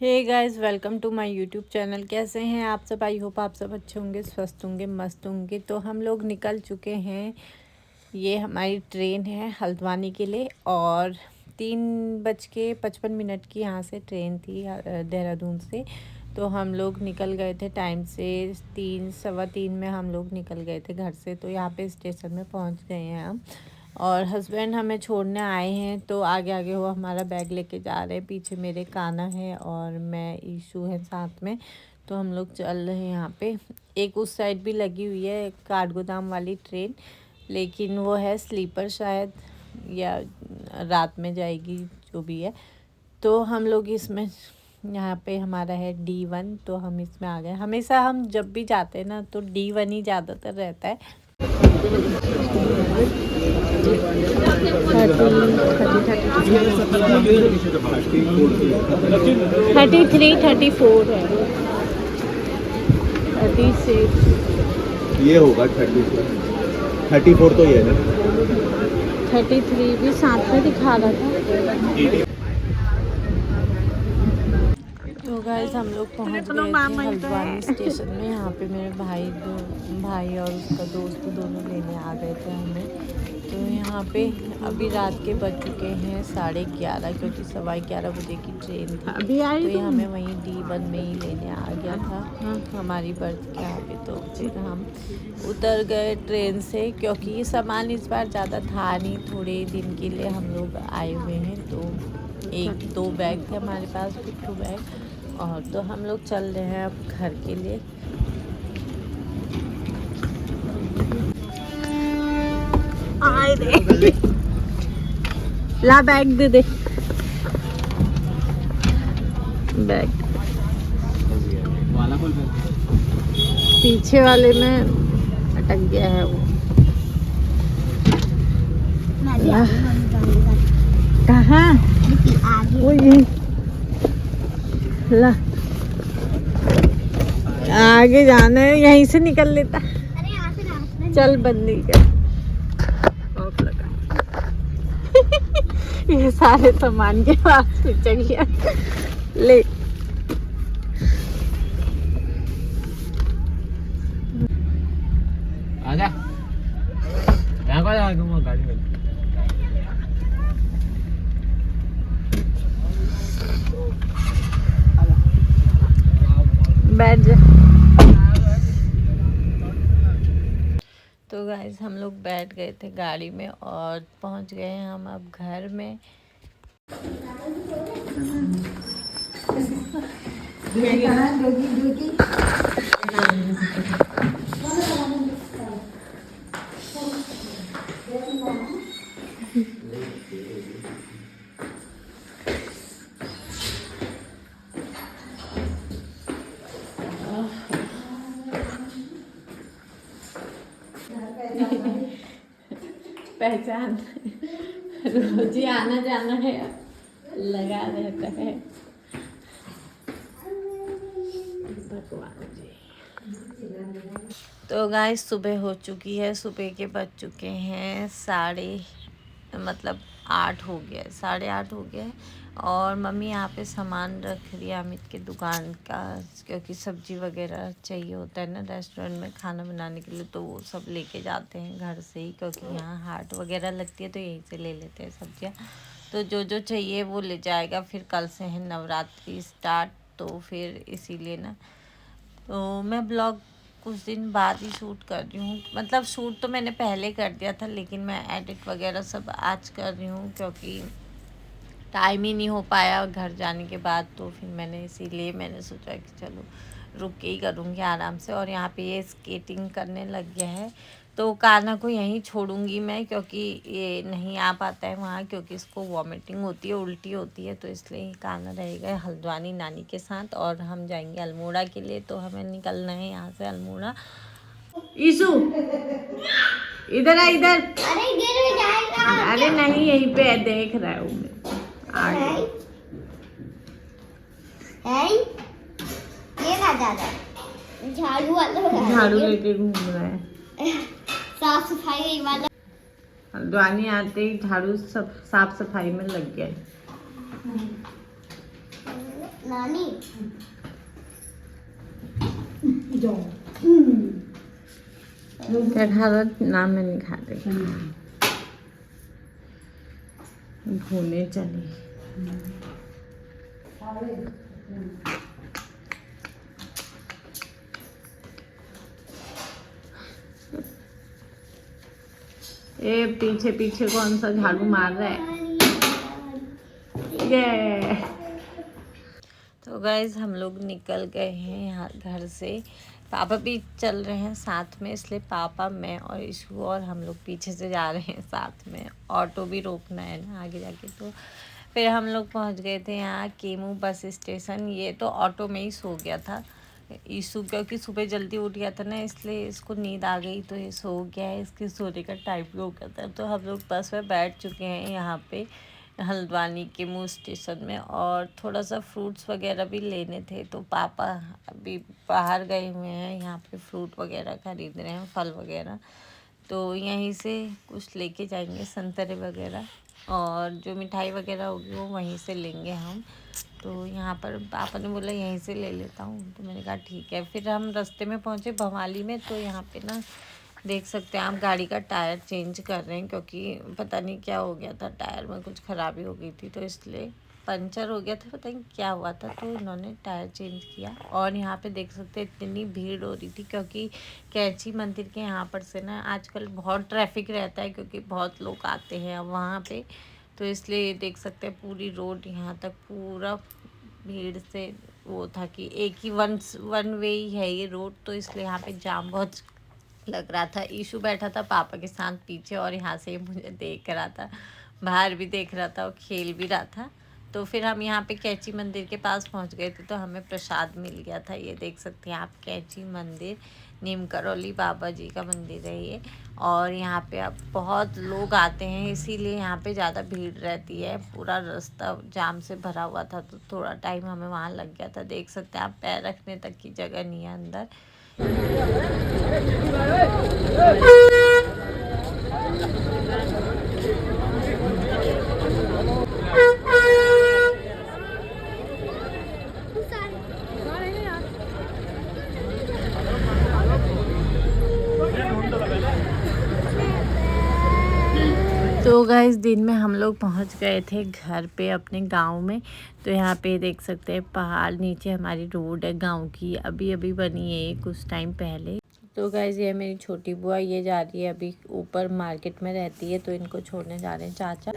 Hey guys, welcome to my YouTube channel. कैसे हैं आप सब? आई होप आप सब अच्छे होंगे, स्वस्थ होंगे, मस्त होंगे। तो हम लोग निकल चुके हैं। ये हमारी ट्रेन है हल्द्वानी के लिए और 3:55 की यहाँ से ट्रेन थी देहरादून से। तो हम लोग निकल गए थे टाइम से। 3 सवा 3 में हम लोग निकल गए थे घर से। तो यहाँ पे स्टेशन में पहुँच गए हैं हम और हस्बैंड हमें छोड़ने आए हैं। तो आगे आगे वो हमारा बैग लेके जा रहे हैं। पीछे मेरे काना है और मैं ईशू है साथ में। तो हम लोग चल रहे हैं यहाँ पे। एक उस साइड भी लगी हुई है काठगोदाम वाली ट्रेन, लेकिन वो है स्लीपर शायद, या रात में जाएगी, जो भी है। तो हम लोग इसमें, यहाँ पे हमारा है D1। तो हम इसमें आ गए। हमेशा हम जब भी जाते हैं ना तो D1 ही ज़्यादातर रहता है। 33-34 है। 36 ये होगा 34 तो ये है ना। 33 भी साथ में दिखा रहा था। तो गाइस हम लोग पहुंच गए थे हल्द्वानी स्टेशन में। यहाँ पे मेरे भाई और उसका दोस्त दोनों लेने आ गए थे हमें। तो यहाँ पे अभी रात के बज चुके हैं 11:30, क्योंकि 11:15 बजे की ट्रेन थी। अभी तो ये हमें वहीं D1 में ही लेने आ गया था हमारी बर्थ के यहाँ पे। तो फिर हम उतर गए ट्रेन से, क्योंकि ये सामान इस बार ज़्यादा था नहीं, थोड़े दिन के लिए हम लोग आए हुए हैं। तो 1-2 बैग थे हमारे पास, पिट्ठू बैग। और तो हम लोग चल रहे हैं अब घर के लिए। आए दे, ला बैग दे दे, बैग पीछे वाले में अटक गया है वो। कहाँ? वो यही ला, आगे जाना है, यहीं से निकल लेता। चल बंदी कर ये सारे सामान के पास पीछे गया ले। आजा यहाँ को जा दूँगा गाड़ी में। बैठ जा। तो गाइस हम लोग बैठ गए थे गाड़ी में और पहुंच गए हैं हम अब घर में। पहचान, रोज ही आना जाना है, लगा रहता है। भगवान जी। तो गाइस सुबह हो चुकी है। सुबह के बज चुके हैं 8 हो गया है, 8:30 हो गया है। और मम्मी यहाँ पे सामान रख रही है अमित के दुकान का, क्योंकि सब्जी वगैरह चाहिए होता है ना रेस्टोरेंट में खाना बनाने के लिए। तो वो सब लेके जाते हैं घर से ही, क्योंकि यहाँ हाट वगैरह लगती है तो यहीं से ले लेते हैं सब्जियाँ। तो जो जो चाहिए वो ले जाएगा। फिर कल से है नवरात्रि स्टार्ट, तो फिर इसीलिए ना, तो मैं ब्लॉग कुछ दिन बाद ही शूट कर रही हूँ। मतलब शूट तो मैंने पहले कर दिया था, लेकिन मैं एडिट वगैरह सब आज कर रही हूँ, क्योंकि टाइम ही नहीं हो पाया घर जाने के बाद। तो फिर इसीलिए मैंने सोचा कि चलो रुक के ही करूँगी आराम से। और यहाँ पे ये स्केटिंग करने लग गया है, तो कान्हा को यहीं छोड़ूंगी मैं, क्योंकि ये नहीं आ पाता है वहाँ, क्योंकि इसको वॉमिटिंग होती है, उल्टी होती है। तो इसलिए कान्हा रहेगा हल्द्वानी नानी के साथ और हम जाएंगे अल्मोड़ा के लिए। तो हमें निकलना है यहाँ से अल्मोड़ा। ईशु इधर आ, इधर। अरे गिर जाएगा। अरे नहीं, यहीं पे देख रहा हूँ मैं आगे। ये ना दादा झाड़ू वाला झाड़ू लेके घूम रहा है। साफ सफाई वाला हल्द्वानी आते ही झाड़ू सब साफ सफाई में लग गया है। नानी क्या खा रहा? नाम मैं नहीं खाते। घूमने चले। ए पीछे पीछे कौन सा झाड़ू मार रहा है? ये तो गाइज हम लोग निकल गए हैं यहाँ घर से। पापा भी चल रहे हैं साथ में, इसलिए पापा मैं और ईशु और हम लोग पीछे से जा रहे हैं साथ में। ऑटो भी रोकना है ना आगे जाके। तो फिर हम लोग पहुँच गए थे यहाँ केमू बस स्टेशन। ये तो ऑटो में ही सो गया था ईशु, क्योंकि सुबह जल्दी उठ गया था ना, इसलिए इसको नींद आ गई तो ये सो गया है। इसके सोने का टाइम भी हो गया था। तो हम लोग बस में बैठ चुके हैं यहाँ पे हल्द्वानी केमू स्टेशन में। और थोड़ा सा फ्रूट्स वगैरह भी लेने थे, तो पापा अभी बाहर गए हुए हैं, यहाँ पे फ्रूट वगैरह खरीद रहे हैं, फल वगैरह। तो यहीं से कुछ लेके जाएंगे, संतरे वगैरह, और जो मिठाई वगैरह होगी वो वहीं से लेंगे हम। तो यहाँ पर पापा ने बोला यहीं से ले लेता हूँ, तो मैंने कहा ठीक है। फिर हम रास्ते में पहुँचे भवाली में। तो यहाँ पे ना देख सकते हैं आप गाड़ी का टायर चेंज कर रहे हैं, क्योंकि पता नहीं क्या हो गया था, टायर में कुछ ख़राबी हो गई थी, तो इसलिए पंचर हो गया था, पता नहीं क्या हुआ था, तो उन्होंने टायर चेंज किया। और यहाँ पे देख सकते हैं इतनी भीड़ हो रही थी, क्योंकि कैंची मंदिर के यहाँ पर से ना आजकल बहुत ट्रैफिक रहता है, क्योंकि बहुत लोग आते हैं अब वहाँ पे। तो इसलिए देख सकते हैं पूरी रोड यहाँ तक पूरा भीड़ से वो था कि एक ही वन वे ही है ये रोड, तो इसलिए यहाँ पे जाम बहुत लग रहा था। ईशु बैठा था पापा के साथ पीछे, और यहाँ से मुझे देख रहा था, बाहर भी देख रहा था और खेल भी रहा था। तो फिर हम यहाँ पे कैंची मंदिर के पास पहुँच गए थे, तो हमें प्रसाद मिल गया था। ये देख सकते हैं आप कैंची मंदिर, नीम करौली बाबा जी का मंदिर है ये। और यहाँ पे अब बहुत लोग आते हैं, इसीलिए यहाँ पे ज़्यादा भीड़ रहती है। पूरा रास्ता जाम से भरा हुआ था, तो थोड़ा टाइम हमें वहाँ लग गया था। देख सकते हैं आप पैर रखने तक की जगह नहीं है अंदर। तो गाइस दिन में हम लोग पहुंच गए थे घर पे अपने गांव में। तो यहाँ पे देख सकते हैं पहाड़, नीचे हमारी रोड है गांव की, अभी अभी बनी है कुछ टाइम पहले। तो गाइस ये मेरी छोटी बुआ, ये जा रही है अभी ऊपर, मार्केट में रहती है, तो इनको छोड़ने जा रहे हैं चाचा।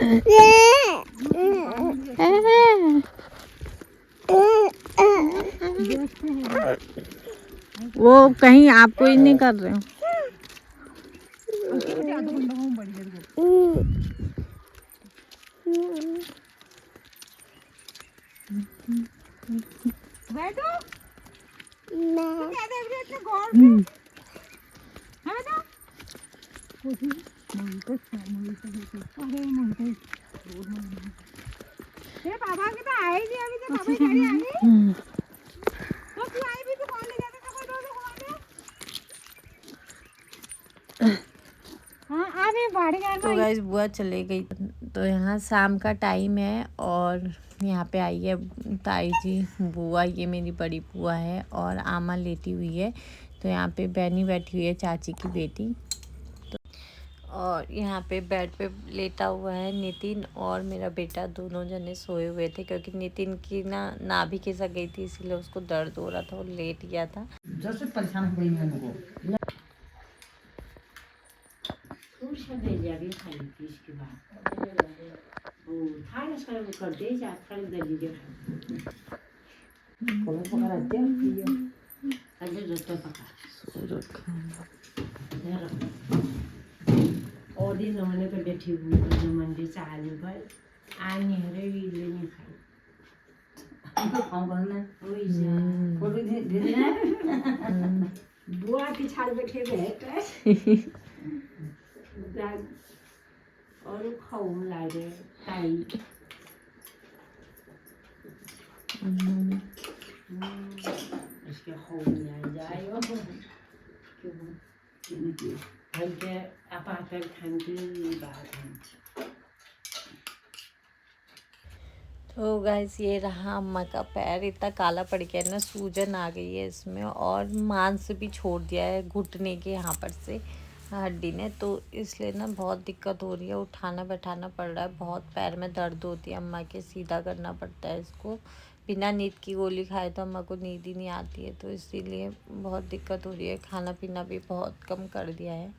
वो कहीं आपको ही नहीं कर रहे हो। तो गाइस बुआ चले गई। तो यहाँ शाम का टाइम है, और यहाँ पे आई है ताई जी, बुआ, ये मेरी बड़ी बुआ है, और आमा लेटी हुई है। तो यहाँ पे बहनी बैठी हुई है, चाची की बेटी। तो और यहाँ पे बेड पे लेटा हुआ है नितिन, और मेरा बेटा, दोनों जने सोए हुए थे, क्योंकि नितिन की नाभि खिसक गई थी, इसीलिए उसको दर्द हो रहा था, वो लेट गया था। जैसे परेशान हो गई मैं उनको इसके बाद वो थाने सर कर दे जा कर दे दीजिए को पकड़ा दे अरे दोस्तों पका और दिन हमने को बैठी हुई है मंदिर चालू कर आनी है रे नहीं खाई काम करना वही से फोटो दे देना बुआ की छाल बैठे बैठे और खाऊं ला रहे ताई इसके खाऊं ला जाए क्यों हल्के अपाकर खान की बात है। तो गाइस ये रहा अम्मा का पैर, इतना काला पड़ गया है ना, सूजन आ गई है इसमें और मांस भी छोड़ दिया है घुटने के यहाँ पर से हड्डी ने, तो इसलिए ना बहुत दिक्कत हो रही है, उठाना बैठाना पड़ रहा है, बहुत पैर में दर्द होती है अम्मा के, सीधा करना पड़ता है इसको। बिना नींद की गोली खाए तो अम्मा को नींद ही नहीं आती है, तो इसीलिए बहुत दिक्कत हो रही है। खाना पीना भी बहुत कम कर दिया है।